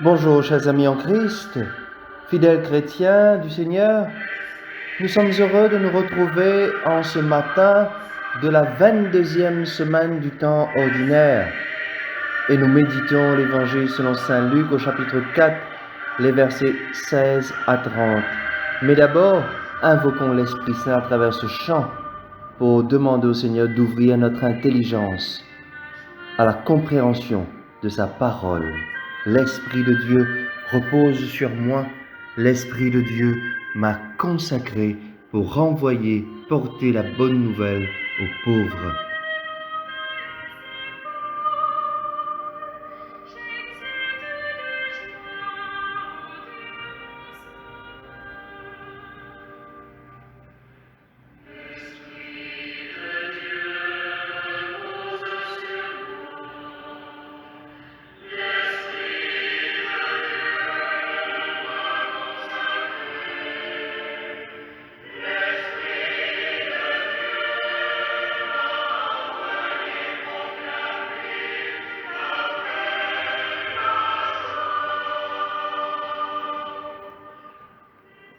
Bonjour chers amis en Christ, fidèles chrétiens du Seigneur, nous sommes heureux de nous retrouver en ce matin de la 22e semaine du temps ordinaire et nous méditons l'évangile selon Saint Luc au chapitre 4, les versets 16 à 30. Mais d'abord, invoquons l'Esprit Saint à travers ce chant pour demander au Seigneur d'ouvrir notre intelligence à la compréhension de sa parole. L'Esprit de Dieu repose sur moi. L'Esprit de Dieu m'a consacré pour renvoyer, porter la bonne nouvelle aux pauvres.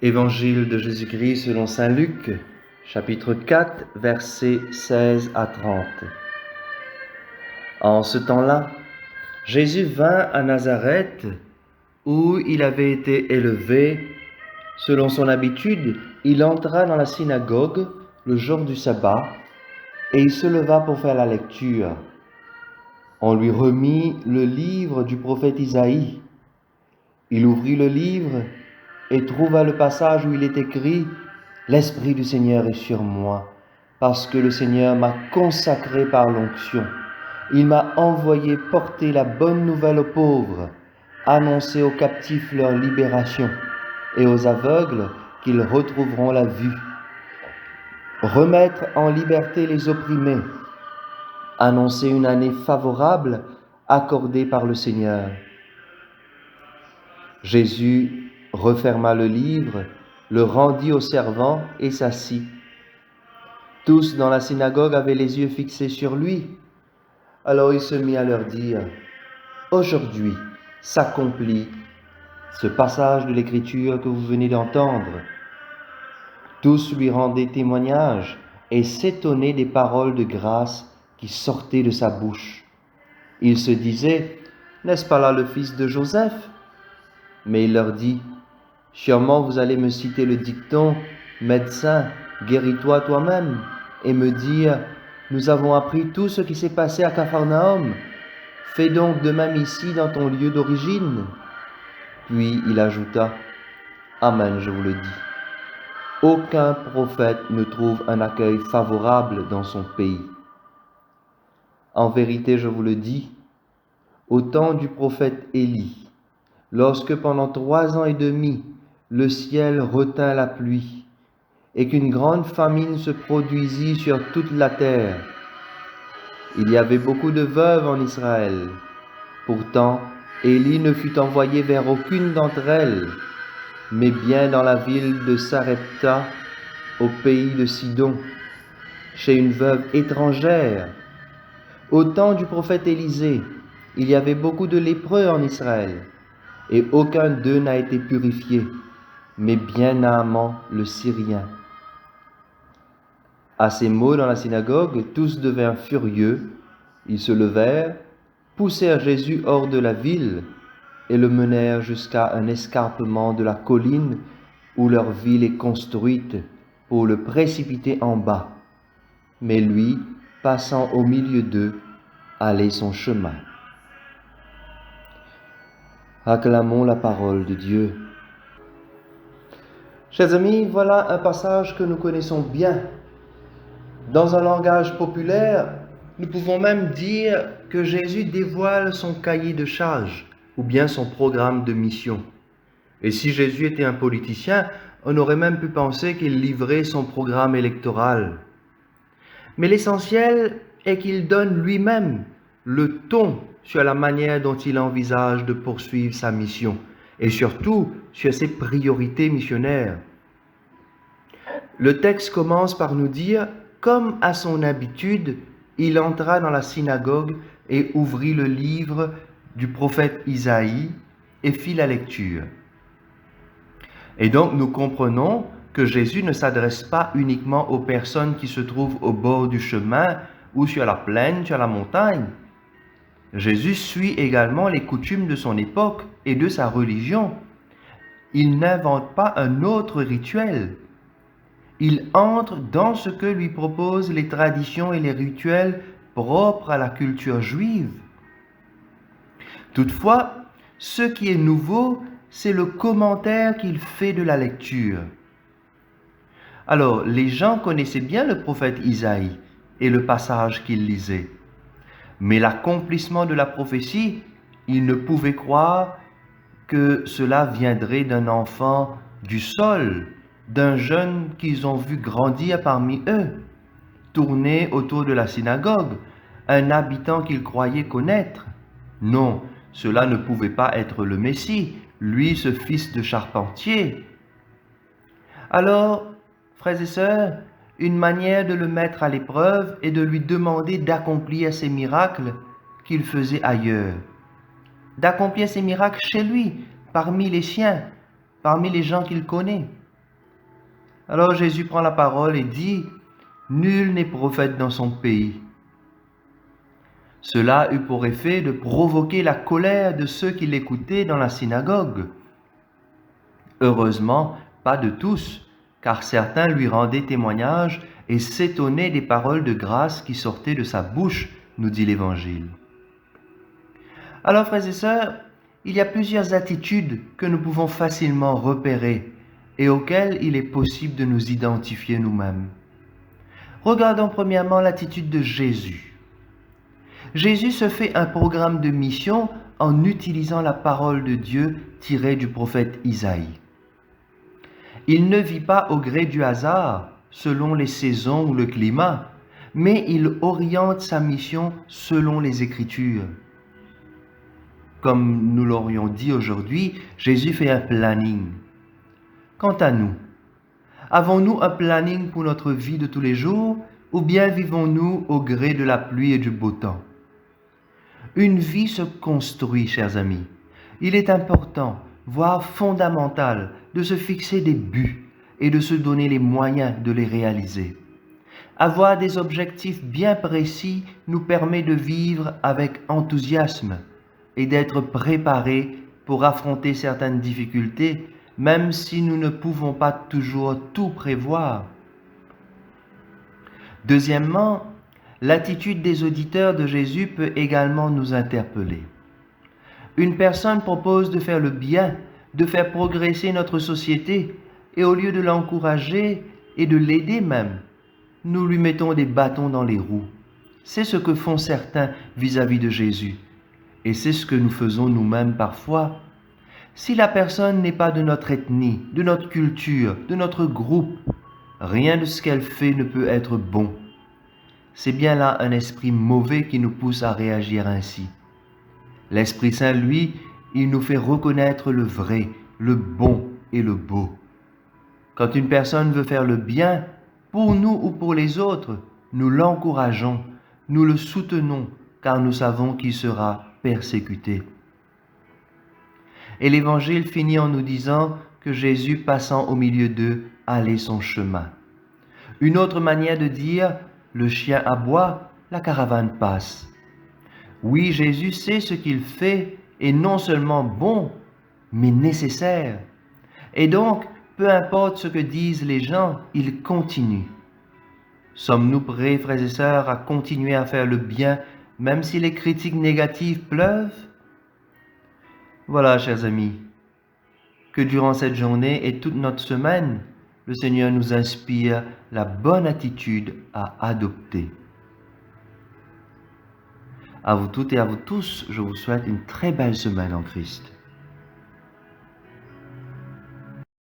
Évangile de Jésus-Christ selon Saint Luc, chapitre 4, versets 16 à 30. En ce temps-là, Jésus vint à Nazareth, où il avait été élevé. Selon son habitude, il entra dans la synagogue le jour du sabbat, et il se leva pour faire la lecture. On lui remit le livre du prophète Isaïe. Il ouvrit le livre et trouva le passage où il est écrit « L'Esprit du Seigneur est sur moi, parce que le Seigneur m'a consacré par l'onction. Il m'a envoyé porter la bonne nouvelle aux pauvres, annoncer aux captifs leur libération et aux aveugles qu'ils retrouveront la vue, remettre en liberté les opprimés, annoncer une année favorable accordée par le Seigneur. » Jésus referma le livre, le rendit aux servants et s'assit. Tous dans la synagogue avaient les yeux fixés sur lui. Alors il se mit à leur dire « Aujourd'hui s'accomplit ce passage de l'Écriture que vous venez d'entendre. » Tous lui rendaient témoignage et s'étonnaient des paroles de grâce qui sortaient de sa bouche. Ils se disaient « N'est-ce pas là le fils de Joseph ?» Mais il leur dit « Sûrement vous allez me citer le dicton « Médecin, guéris-toi toi-même » et me dire « Nous avons appris tout ce qui s'est passé à Capharnaüm. Fais donc de même ici dans ton lieu d'origine. » Puis il ajouta « Amen, je vous le dis. Aucun prophète ne trouve un accueil favorable dans son pays. En vérité, je vous le dis, au temps du prophète Élie, lorsque pendant 3 ans et demi, le ciel retint la pluie, et qu'une grande famine se produisit sur toute la terre. Il y avait beaucoup de veuves en Israël. Pourtant, Élie ne fut envoyé vers aucune d'entre elles, mais bien dans la ville de Sarepta, au pays de Sidon, chez une veuve étrangère. Au temps du prophète Élisée, il y avait beaucoup de lépreux en Israël, et aucun d'eux n'a été purifié, mais bien Naaman le Syrien. À ces mots dans la synagogue, tous devinrent furieux. Ils se levèrent, poussèrent Jésus hors de la ville et le menèrent jusqu'à un escarpement de la colline où leur ville est construite pour le précipiter en bas. Mais lui, passant au milieu d'eux, allait son chemin. Acclamons la parole de Dieu. Chers amis, voilà un passage que nous connaissons bien. Dans un langage populaire, nous pouvons même dire que Jésus dévoile son cahier de charges ou bien son programme de mission. Et si Jésus était un politicien, on aurait même pu penser qu'il livrait son programme électoral. Mais l'essentiel est qu'il donne lui-même le ton sur la manière dont il envisage de poursuivre sa mission et surtout sur ses priorités missionnaires. Le texte commence par nous dire « Comme à son habitude, il entra dans la synagogue et ouvrit le livre du prophète Isaïe. et fit la lecture. Et donc nous comprenons que Jésus ne s'adresse pas uniquement aux personnes qui se trouvent au bord du chemin ou sur la plaine, sur la montagne. Jésus suit également les coutumes de son époque et de sa religion. Il n'invente pas un autre rituel. Il entre dans ce que lui proposent les traditions et les rituels propres à la culture juive. Toutefois, ce qui est nouveau, c'est le commentaire qu'il fait de la lecture. Alors, les gens connaissaient bien le prophète Isaïe et le passage qu'il lisait. Mais l'accomplissement de la prophétie, ils ne pouvaient croire que cela viendrait d'un enfant du sol, d'un jeune qu'ils ont vu grandir parmi eux, tourner autour de la synagogue, un habitant qu'ils croyaient connaître. Non, cela ne pouvait pas être le Messie, lui, ce fils de charpentier. Alors, frères et sœurs, une manière de le mettre à l'épreuve est de lui demander d'accomplir ces miracles qu'il faisait ailleurs, d'accomplir ces miracles chez lui, parmi les siens, parmi les gens qu'il connaît. Alors Jésus prend la parole et dit, « Nul n'est prophète dans son pays. » Cela eut pour effet de provoquer la colère de ceux qui l'écoutaient dans la synagogue. Heureusement, pas de tous, car certains lui rendaient témoignage et s'étonnaient des paroles de grâce qui sortaient de sa bouche, nous dit l'Évangile. Alors, frères et sœurs, il y a plusieurs attitudes que nous pouvons facilement repérer et auxquelles il est possible de nous identifier nous-mêmes. Regardons premièrement l'attitude de Jésus. Jésus se fait un programme de mission en utilisant la parole de Dieu tirée du prophète Isaïe. Il ne vit pas au gré du hasard, selon les saisons ou le climat, mais il oriente sa mission selon les Écritures. Comme nous l'aurions dit aujourd'hui, Jésus fait un planning. Quant à nous, avons-nous un planning pour notre vie de tous les jours ou bien vivons-nous au gré de la pluie et du beau temps? Une vie se construit, chers amis. Il est important, voire fondamental, de se fixer des buts et de se donner les moyens de les réaliser. Avoir des objectifs bien précis nous permet de vivre avec enthousiasme et d'être préparés pour affronter certaines difficultés, même si nous ne pouvons pas toujours tout prévoir. Deuxièmement, l'attitude des auditeurs de Jésus peut également nous interpeller. Une personne propose de faire le bien, de faire progresser notre société, et au lieu de l'encourager et de l'aider même, nous lui mettons des bâtons dans les roues. C'est ce que font certains vis-à-vis de Jésus, et c'est ce que nous faisons nous-mêmes parfois. Si la personne n'est pas de notre ethnie, de notre culture, de notre groupe, rien de ce qu'elle fait ne peut être bon. C'est bien là un esprit mauvais qui nous pousse à réagir ainsi. L'Esprit Saint, lui, il nous fait reconnaître le vrai, le bon et le beau. Quand une personne veut faire le bien, pour nous ou pour les autres, nous l'encourageons, nous le soutenons, car nous savons qu'il sera persécuté. Et l'Évangile finit en nous disant que Jésus, passant au milieu d'eux, allait son chemin. Une autre manière de dire, le chien aboie, la caravane passe. Oui, Jésus sait ce qu'il fait est non seulement bon, mais nécessaire. Et donc, peu importe ce que disent les gens, il continue. Sommes-nous prêts, frères et sœurs, à continuer à faire le bien, même si les critiques négatives pleuvent? Voilà, chers amis, que durant cette journée et toute notre semaine, le Seigneur nous inspire la bonne attitude à adopter. À vous toutes et à vous tous, je vous souhaite une très belle semaine en Christ.